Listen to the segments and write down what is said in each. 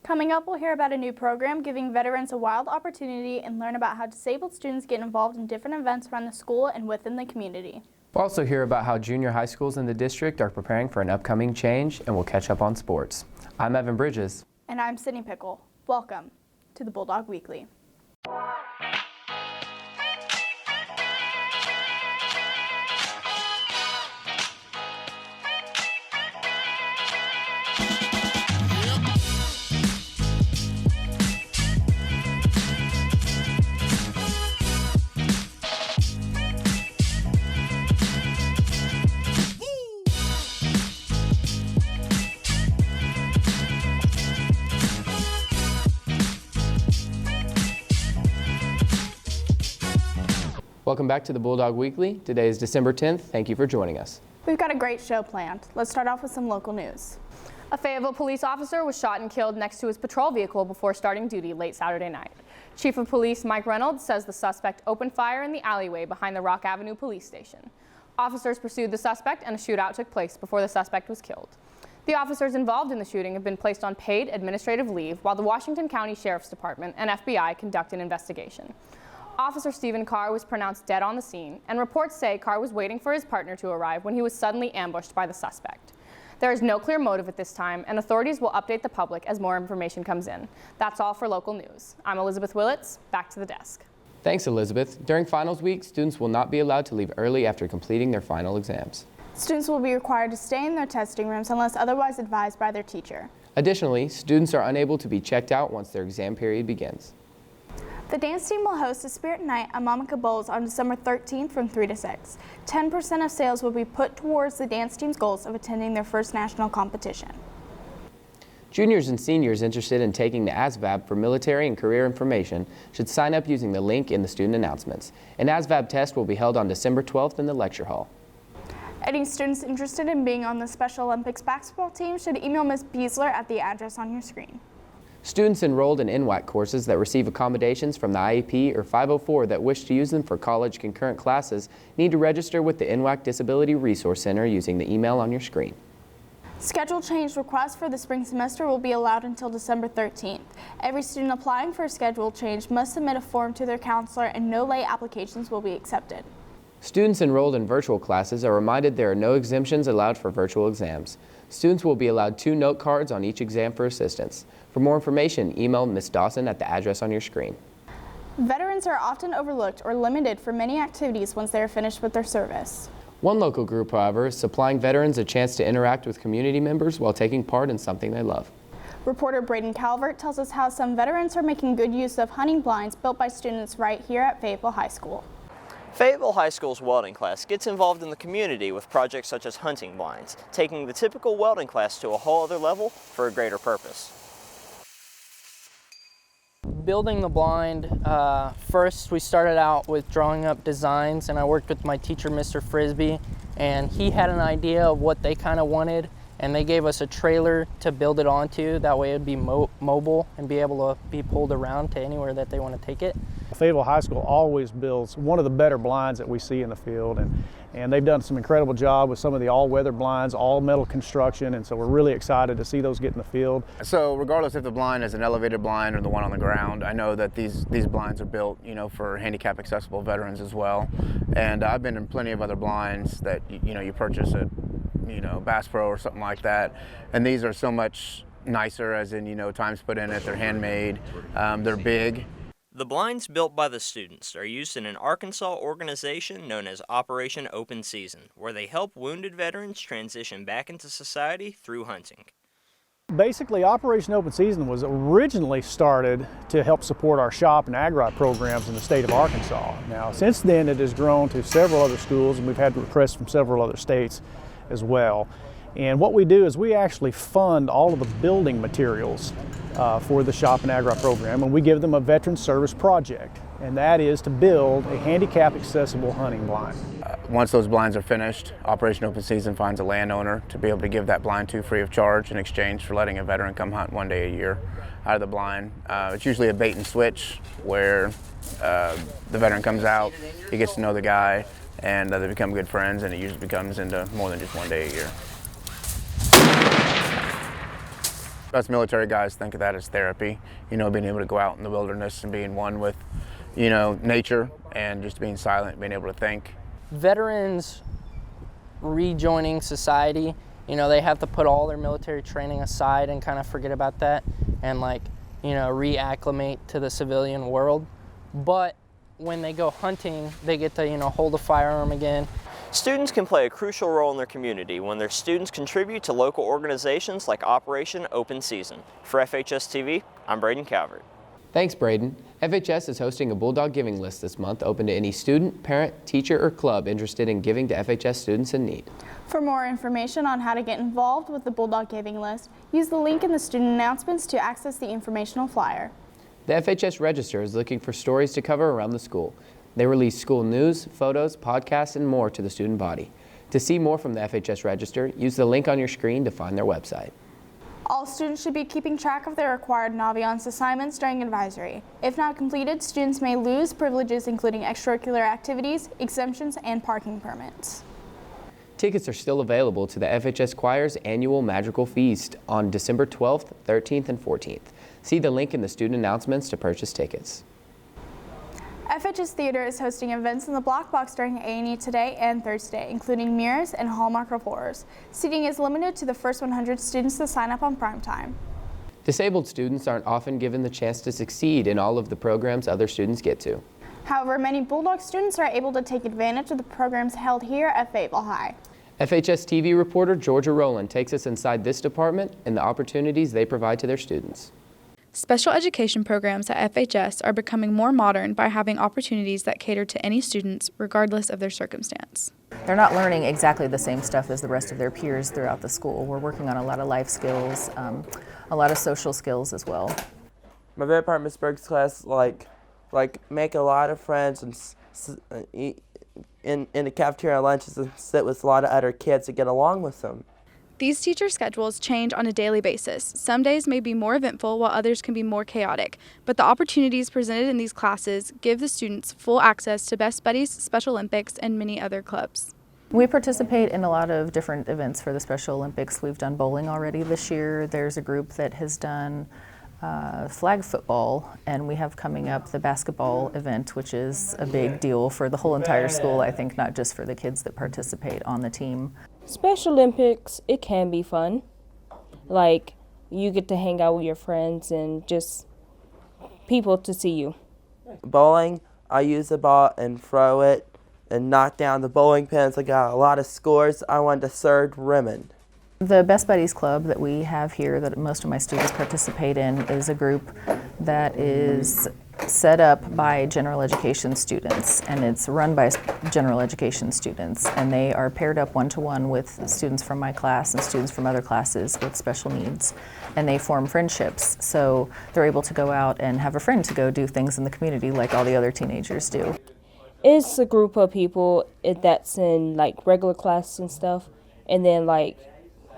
Coming up, we'll hear about a new program giving veterans a wild opportunity and learn about how disabled students get involved in different events around the school and within the community. We'll also hear about how junior high schools in the district are preparing for an upcoming change, and we'll catch up on sports. I'm Evan Bridges. And I'm Sydney Pickle. Welcome to the Bulldog Weekly. Welcome back to the Bulldog Weekly. Today is December 10th. Thank you for joining us. We've got a great show planned. Let's start off with some local news. A Fayetteville police officer was shot and killed next to his patrol vehicle before starting duty late Saturday night. Chief of Police Mike Reynolds says the suspect opened fire in the alleyway behind the Rock Avenue police station. Officers pursued the suspect and a shootout took place before the suspect was killed. The officers involved in the shooting have been placed on paid administrative leave while the Washington County Sheriff's Department and FBI conduct an investigation. Officer Stephen Carr was pronounced dead on the scene, and reports say Carr was waiting for his partner to arrive when he was suddenly ambushed by the suspect. There is no clear motive at this time, and authorities will update the public as more information comes in. That's all for local news. I'm Elizabeth Willits. Back to the desk. Thanks, Elizabeth. During finals week, students will not be allowed to leave early after completing their final exams. Students will be required to stay in their testing rooms unless otherwise advised by their teacher. Additionally, students are unable to be checked out once their exam period begins. The dance team will host a Spirit Night at Mamaka Bowls on December 13th from 3 to 6. 10% of sales will be put towards the dance team's goals of attending their first national competition. Juniors and seniors interested in taking the ASVAB for military and career information should sign up using the link in the student announcements. An ASVAB test will be held on December 12th in the lecture hall. Any students interested in being on the Special Olympics basketball team should email Ms. Beasler at the address on your screen. Students enrolled in NWAC courses that receive accommodations from the IEP or 504 that wish to use them for college concurrent classes need to register with the NWAC Disability Resource Center using the email on your screen. Schedule change requests for the spring semester will be allowed until December 13th. Every student applying for a schedule change must submit a form to their counselor, and no late applications will be accepted. Students enrolled in virtual classes are reminded there are no exemptions allowed for virtual exams. Students will be allowed 2 note cards on each exam for assistance. For more information, email Ms. Dawson at the address on your screen. Veterans are often overlooked or limited for many activities once they are finished with their service. One local group, however, is supplying veterans a chance to interact with community members while taking part in something they love. Reporter Braden Calvert tells us how some veterans are making good use of hunting blinds built by students right here at Fayetteville High School. Fayetteville High School's welding class gets involved in the community with projects such as hunting blinds, taking the typical welding class to a whole other level for a greater purpose. Building the blind, first we started out with drawing up designs, and I worked with my teacher, Mr. Frisbee, and he had an idea of what they kind of wanted, and they gave us a trailer to build it onto. That way it would be mobile and be able to be pulled around to anywhere that they want to take it. Fayetteville High School always builds one of the better blinds that we see in the field, and they've done some incredible job with some of the all-weather blinds, all metal construction, and so we're really excited to see those get in the field. So regardless if the blind is an elevated blind or the one on the ground, I know that these blinds are built, for handicap accessible veterans as well. And I've been in plenty of other blinds that you purchase at Bass Pro or something like that, and these are so much nicer, as in time's put in it. They're handmade, they're big. The blinds built by the students are used in an Arkansas organization known as Operation Open Season, where they help wounded veterans transition back into society through hunting. Basically, Operation Open Season was originally started to help support our shop and ag-rot programs in the state of Arkansas. Now, since then, it has grown to several other schools, and we've had requests from several other states as well. And what we do is we actually fund all of the building materials for the shop and ag-rot program, and we give them a veteran service project, and that is to build a handicap accessible hunting blind. Once those blinds are finished, Operation Open Season finds a landowner to be able to give that blind to free of charge in exchange for letting a veteran come hunt one day a year out of the blind. It's usually a bait and switch where the veteran comes out, he gets to know the guy, and they become good friends, and it usually becomes into more than just one day a year. Us military guys think of that as therapy, being able to go out in the wilderness and being one with, nature and just being silent, being able to think. Veterans rejoining society, they have to put all their military training aside and kind of forget about that and reacclimate to the civilian world. But when they go hunting, they get to, hold a firearm again. Students can play a crucial role in their community when their students contribute to local organizations like Operation Open Season. For FHS TV, I'm Braden Calvert. Thanks, Braden. FHS is hosting a Bulldog giving list this month open to any student, parent, teacher, or club interested in giving to FHS students in need. For more information on how to get involved with the Bulldog giving list, use the link in the student announcements to access the informational flyer. The FHS Register is looking for stories to cover around the school. They release school news, photos, podcasts, and more to the student body. To see more from the FHS Register, use the link on your screen to find their website. All students should be keeping track of their required Naviance assignments during advisory. If not completed, students may lose privileges including extracurricular activities, exemptions, and parking permits. Tickets are still available to the FHS Choir's annual Magical Feast on December 12th, 13th, and 14th. See the link in the student announcements to purchase tickets. FHS Theater is hosting events in the Black Box during A&E today and Thursday, including Mirrors and Hallmark of Horrors. Seating is limited to the first 100 students to sign up on prime time. Disabled students aren't often given the chance to succeed in all of the programs other students get to. However, many Bulldog students are able to take advantage of the programs held here at Fayetteville High. FHS TV reporter Georgia Rowland takes us inside this department and the opportunities they provide to their students. Special education programs at FHS are becoming more modern by having opportunities that cater to any students regardless of their circumstance. They're not learning exactly the same stuff as the rest of their peers throughout the school. We're working on a lot of life skills, a lot of social skills as well. My favorite part of Miss Berg's class, like make a lot of friends and eat in the cafeteria lunches and sit with a lot of other kids to get along with them. These teacher schedules change on a daily basis. Some days may be more eventful while others can be more chaotic, but the opportunities presented in these classes give the students full access to Best Buddies, Special Olympics, and many other clubs. We participate in a lot of different events for the Special Olympics. We've done bowling already this year. There's a group that has done flag football, and we have coming up the basketball event, which is a big deal for the whole entire school, I think, not just for the kids that participate on the team. Special Olympics, it can be fun. Like, you get to hang out with your friends and just people to see you. Bowling, I use the ball and throw it and knock down the bowling pins. I got a lot of scores. I won the third ribbon. The Best Buddies Club that we have here that most of my students participate in is a group that is set up by general education students, and it's run by general education students, and they are paired up one-to-one with students from my class and students from other classes with special needs, and they form friendships, so they're able to go out and have a friend to go do things in the community like all the other teenagers do. It's a group of people that's in like regular class and stuff, and then like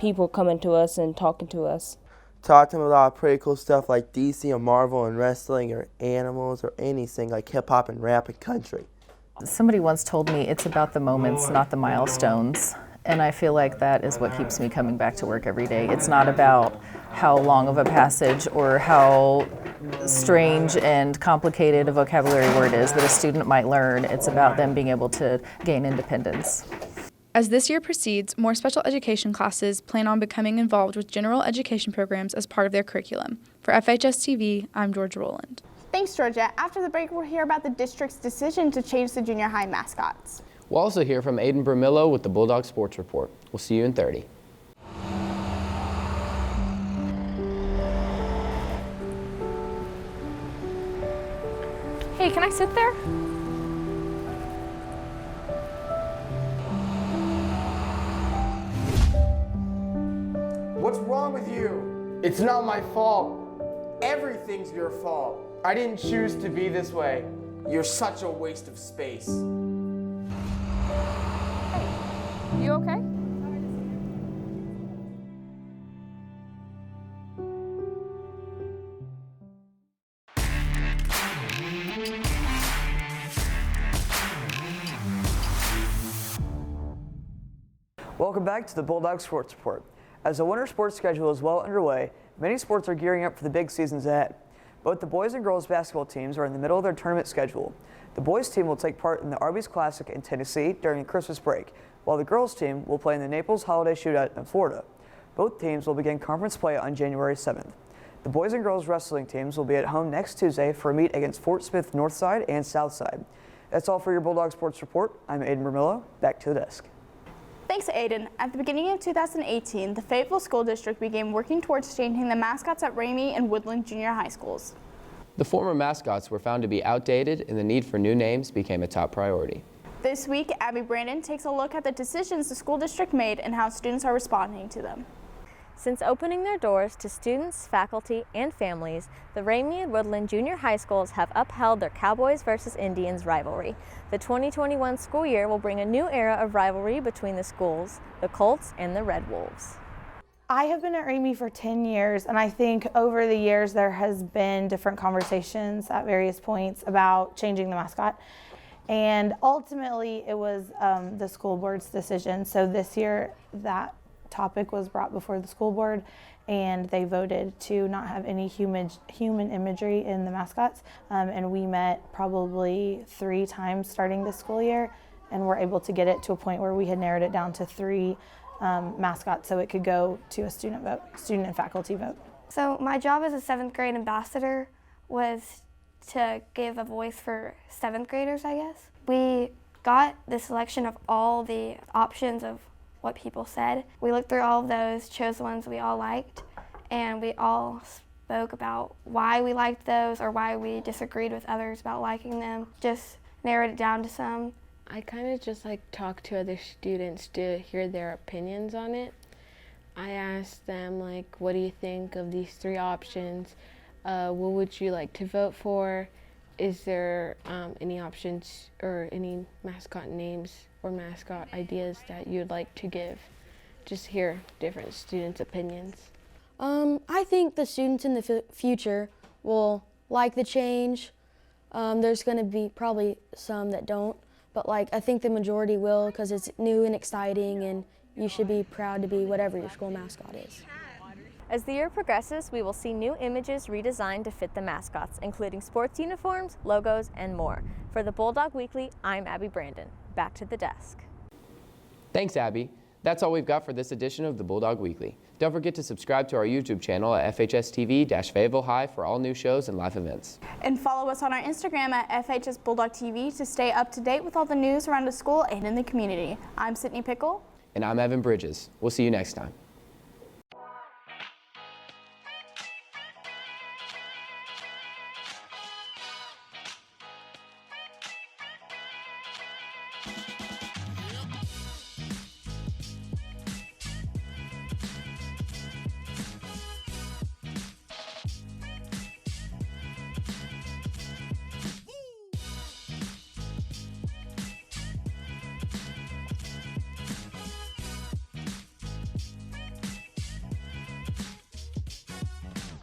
people coming to us and talking to us. Talk to them about pretty cool stuff like DC or Marvel and wrestling or animals or anything like hip-hop and rap and country. Somebody once told me it's about the moments, not the milestones. And I feel like that is what keeps me coming back to work every day. It's not about how long of a passage or how strange and complicated a vocabulary word is that a student might learn. It's about them being able to gain independence. As this year proceeds, more special education classes plan on becoming involved with general education programs as part of their curriculum. For FHS TV, I'm Georgia Rowland. Thanks, Georgia. After the break, we'll hear about the district's decision to change the junior high mascots. We'll also hear from Aiden Bramillo with the Bulldog Sports Report. We'll see you in 30. Hey, can I sit there? What's wrong with you? It's not my fault. Everything's your fault. I didn't choose to be this way. You're such a waste of space. You okay? Welcome back to the Bulldog Sports Report. As the winter sports schedule is well underway, Many sports are gearing up for the big seasons ahead. Both the boys and girls basketball teams are in the middle of their tournament schedule. The boys team will take part in the Arby's Classic in Tennessee during Christmas break, while the girls team will play in the Naples Holiday Shootout in Florida. Both teams will begin conference play on January 7th. The boys and girls wrestling teams will be at home next Tuesday for a meet against Fort Smith Northside and Southside. That's all for your Bulldog Sports Report. I'm Aiden Vermillo. Back to the desk. Thanks, Aiden. At the beginning of 2018, the Fayetteville School District began working towards changing the mascots at Ramey and Woodland Junior High Schools. The former mascots were found to be outdated, and the need for new names became a top priority. This week, Abby Brandon takes a look at the decisions the school district made and how students are responding to them. Since opening their doors to students, faculty, and families, the Ramey and Woodland Junior High Schools have upheld their Cowboys versus Indians rivalry. The 2021 school year will bring a new era of rivalry between the schools, the Colts and the Red Wolves. I have been at Ramey for 10 years, and I think over the years there has been different conversations at various points about changing the mascot. And ultimately, it was the school board's decision. So this year, that topic was brought before the school board, and they voted to not have any human imagery in the mascots. And we met probably 3 times starting this school year, and were able to get it to a point where we had narrowed it down to 3 mascots, so it could go to a student and faculty vote. So my job as a 7th grade ambassador was to give a voice for 7th graders, I guess. We got the selection of all the options of what people said. We looked through all of those, chose the ones we all liked, and we all spoke about why we liked those or why we disagreed with others about liking them. Just narrowed it down to some. I kind of just talked to other students to hear their opinions on it. I asked them what do you think of these 3 options? What would you like to vote for? Is there any options or any mascot names or mascot ideas that you'd like to give? Just hear different students' opinions. I think the students in the future will like the change. There's going to be probably some that don't, but I think the majority will, because it's new and exciting, and you should be proud to be whatever your school mascot is. As the year progresses, we will see new images redesigned to fit the mascots, including sports uniforms, logos, and more. For the Bulldog Weekly, I'm Abby Brandon. Back to the desk. Thanks, Abby. That's all we've got for this edition of the Bulldog Weekly. Don't forget to subscribe to our YouTube channel at FHS-TV-Fayetteville High for all new shows and live events. And follow us on our Instagram at FHS Bulldog TV to stay up to date with all the news around the school and in the community. I'm Sydney Pickle. And I'm Evan Bridges. We'll see you next time.